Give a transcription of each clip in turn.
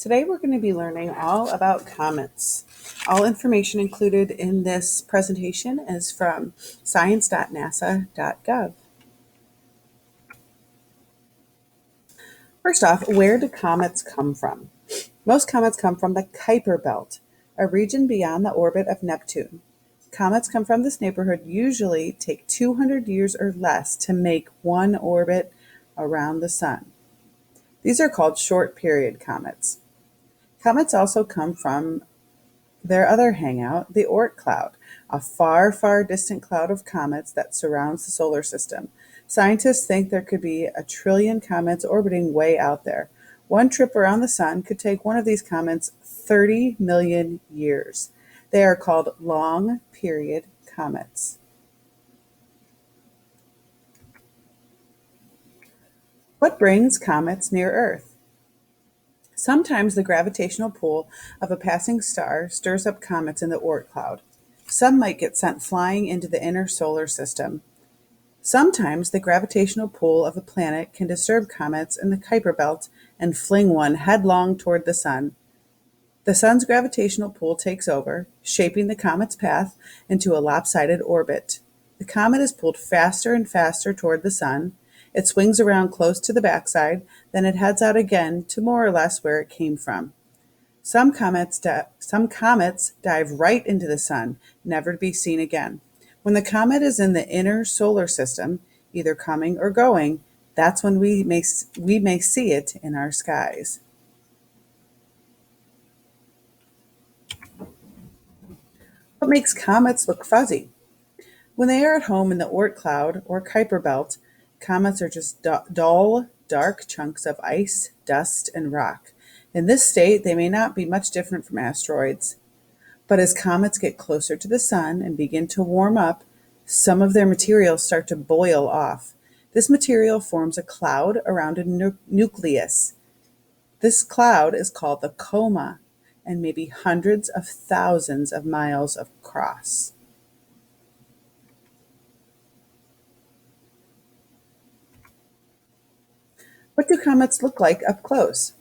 Today we're going to be learning all about comets. All information included in this presentation is from science.nasa.gov. First off, where do comets come from? Most comets come from the Kuiper Belt, a region beyond the orbit of Neptune. Comets come from this neighborhood usually take 200 years or less to make one orbit around the sun. These are called short period comets. Comets also come from their other hangout, the Oort cloud, a far, far distant cloud of comets that surrounds the solar system. Scientists think there could be 1 trillion comets orbiting way out there. One trip around the sun could take one of these comets 30 million years. They are called long period comets. What brings comets near Earth? Sometimes the gravitational pull of a passing star stirs up comets in the Oort cloud. Some might get sent flying into the inner solar system. Sometimes the gravitational pull of a planet can disturb comets in the Kuiper Belt and fling one headlong toward the sun. The sun's gravitational pull takes over, shaping the comet's path into a lopsided orbit. The comet is pulled faster and faster toward the sun. It swings around close to the backside, then it heads out again to more or less where it came from. Some comets dive right into the sun, never to be seen again. When the comet is in the inner solar system, either coming or going, that's when we may see it in our skies. What makes comets look fuzzy? When they are at home in the Oort cloud or Kuiper belt, comets are just dull, dark chunks of ice, dust, and rock. In this state, they may not be much different from asteroids. But as comets get closer to the sun and begin to warm up, some of their materials start to boil off. This material forms a cloud around a nucleus. This cloud is called the coma and may be hundreds of thousands of miles across. What do comets look like up close?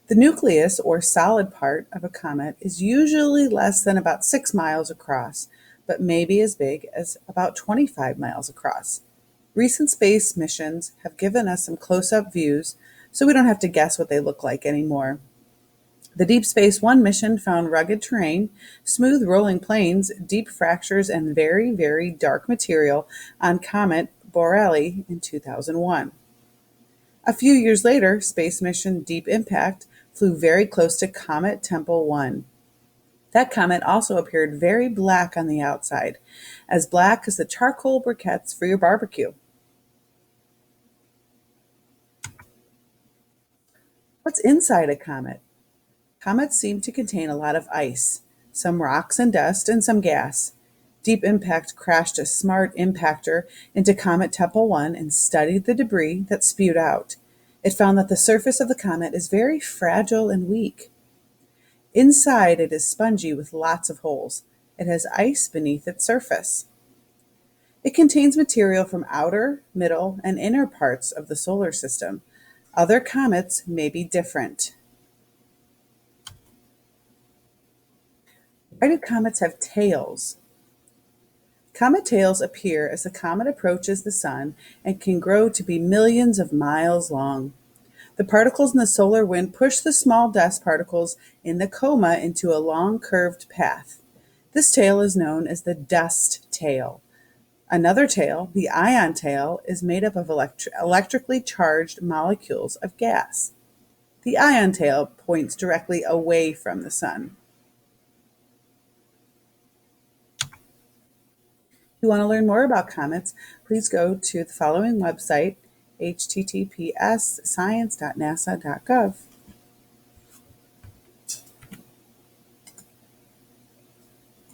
The nucleus, or solid part, of a comet is usually less than about 6 miles across, but may be as big as about 25 miles across. Recent space missions have given us some close-up views, so we don't have to guess what they look like anymore. The Deep Space One mission found rugged terrain, smooth rolling plains, deep fractures, and very, very dark material on comet Borrelly in 2001. A few years later, space mission Deep Impact flew very close to Comet Tempel 1. That comet also appeared very black on the outside, as black as the charcoal briquettes for your barbecue. What's inside a comet? Comets seem to contain a lot of ice, some rocks and dust, and some gas. Deep Impact crashed a smart impactor into Comet Tempel 1 and studied the debris that spewed out. It found that the surface of the comet is very fragile and weak. Inside, it is spongy with lots of holes. It has ice beneath its surface. It contains material from outer, middle, and inner parts of the solar system. Other comets may be different. Why do comets have tails? Comet tails appear as the comet approaches the sun and can grow to be millions of miles long. The particles in the solar wind push the small dust particles in the coma into a long curved path. This tail is known as the dust tail. Another tail, the ion tail, is made up of electrically charged molecules of gas. The ion tail points directly away from the sun. If you want to learn more about comets, please go to the following website, https://science.nasa.gov.